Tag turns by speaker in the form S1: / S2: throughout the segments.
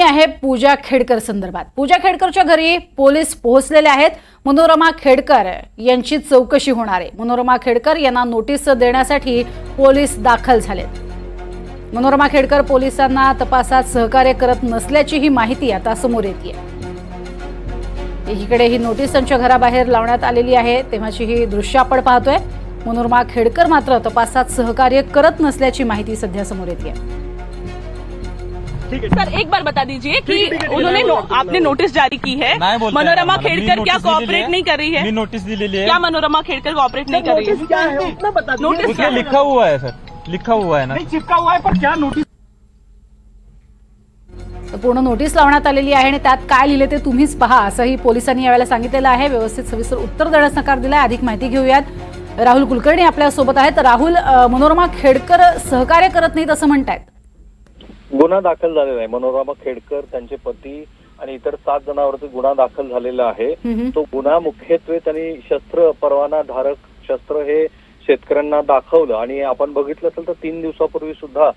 S1: आहे पूजा खेडकर संदर्भात। पूजा खेडकरच्या घरी पोलीस पोहोचलेले आहेत। मनोरमा खेडकर यांची चौकशी होणार आहे। मनोरमा खेडकर यांना नोटीस देण्यासाठी पोलीस दाखल झालेत। मनोरमा खेडकर पोलिसांना तपासात सहकार्य करत नसल्याची ही माहिती आता समोर येते। एकीकडे ही नोटीस त्यांच्या घराबाहेर लावण्यात आलेली आहे, तेव्हाची ही दृश्य आपण पाहतोय। मनोरमा खेडकर मात्र तपासात सहकार्य करत नसल्याची माहिती सध्या समोर येते।
S2: सर एक बार बता दीजिए कि उन्होंने आपने नोटिस जारी की है, मनोरमा खेडकर क्या कोऑपरेट नहीं कर रही है?
S3: नोटिस दिलेली है।
S2: क्या मनोरमा खेडकर कोऑपरेट नहीं कर रही है?
S4: क्या है उतना बता दीजिए।
S2: नोटिस
S3: उसमें लिखा हुआ है सर, लिखा हुआ है ना।
S4: नहीं चिपका हुआ है, पर क्या नोटिस?
S1: पूर्ण नोटीस लावण्यात आलेली आहे आणि त्यात काय लिहिले ते तुम्हीच पहा असंही पोलिसांनी यावेळेला सांगितलेलं आहे। व्यवस्थित सविस्तर उत्तर देण्यास नकार दिलाय। अधिक माहिती घेऊयात। राहुल कुलकर्णी आपल्या सोबत आहेत। राहुल, मनोरमा खेडकर सहकार्य करत नाहीत असं म्हणतायत।
S5: गुन्हा दाखल झालेला आहे। मनोरमा खेडकर, त्यांचे पती आणि इतर 7 जणांवरती गुन्हा दाखल झालेला आहे। तो गुन्हा मुख्यत्वे त्यांनी शस्त्र परवाना धारक शस्त्र हे शेतकऱ्यांना दाखवलं आणि आपण बघितलं असेल तर 3 दिवसापूर्वी सुद्धा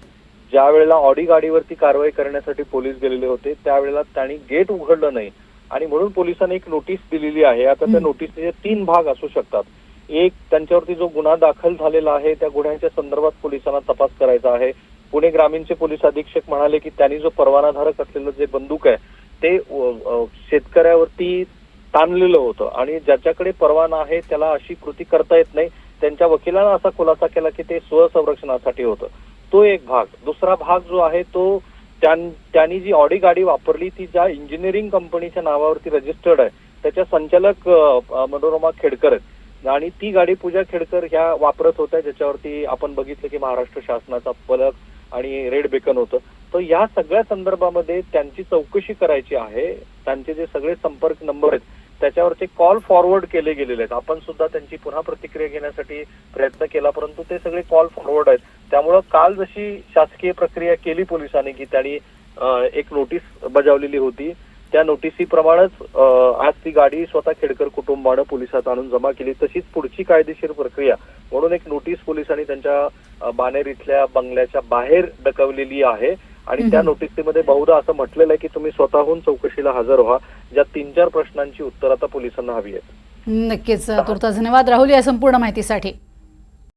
S5: ज्या वेळेला ऑडी गाडीवरती कारवाई करण्यासाठी पोलीस गेलेले होते त्यावेळेला त्यांनी गेट उघडलं नाही आणि म्हणून पोलिसांनी एक नोटीस दिलेली आहे। आता त्या नोटीसचे 3 भाग असू शकतात। एक, त्यांच्यावरती जो गुन्हा दाखल झालेला आहे त्या गुन्ह्याच्या संदर्भात पोलिसांना तपास करायचा आहे। पुणे ग्रामीणचे पोलीस अधीक्षक म्हणाले की त्यांनी जो परवानाधारक असलेलं जे बंदूक आहे ते शेतकऱ्यावरती ताणलेलं होतं आणि ज्याच्याकडे परवाना आहे त्याला अशी कृती करता येत नाही। त्यांच्या वकिलांना असा खुलासा केला की ते स्वसंरक्षणासाठी होतं। तो एक भाग। दुसरा भाग जो आहे तो त्यांनी जी ऑडी गाडी वापरली ती ज्या इंजिनिअरिंग कंपनीच्या नावावरती रजिस्टर्ड आहे त्याच्या संचालक मनोरमा खेडकर आणि ती गाडी पूजा खेडकर ह्या वापरत होत्या, ज्याच्यावरती आपण बघितलं की महाराष्ट्र शासनाचा फलक आणि रेड बेकन होतं। तर या सगळ्या संदर्भामध्ये त्यांची चौकशी करायची आहे। त्यांचे जे सगळे संपर्क नंबर आहेत त्याच्यावरचे कॉल फॉरवर्ड केले गेलेले आहेत। आपण सुद्धा त्यांची पुन्हा प्रतिक्रिया घेण्यासाठी प्रयत्न केला, परंतु ते सगळे कॉल फॉरवर्ड आहेत। त्यामुळं काल जशी शासकीय प्रक्रिया केली पोलिसांनी की त्यांनी एक नोटीस बजावलेली होती, त्या नोटिसीप्रमाणेच आज ती गाडी स्वतः खेडकर कुटुंबानं पोलिसात आणून जमा केली। तशीच पुढची कायदेशीर प्रक्रिया म्हणून एक नोटीस पोलिसांनी त्यांच्या बानेर इथल्या बंगल्याच्या बाहेर डकवलेली आहे आणि त्या नोटीसमध्ये बहुधा असं म्हटलेलं आहे की तुम्ही स्वतःहून चौकशीला हजर व्हा। ज्या 3-4 प्रश्नांची उत्तर आता पोलिसांना हवी आहेत।
S1: नक्कीच तुर्तास धन्यवाद राहुल या संपूर्ण माहितीसाठी।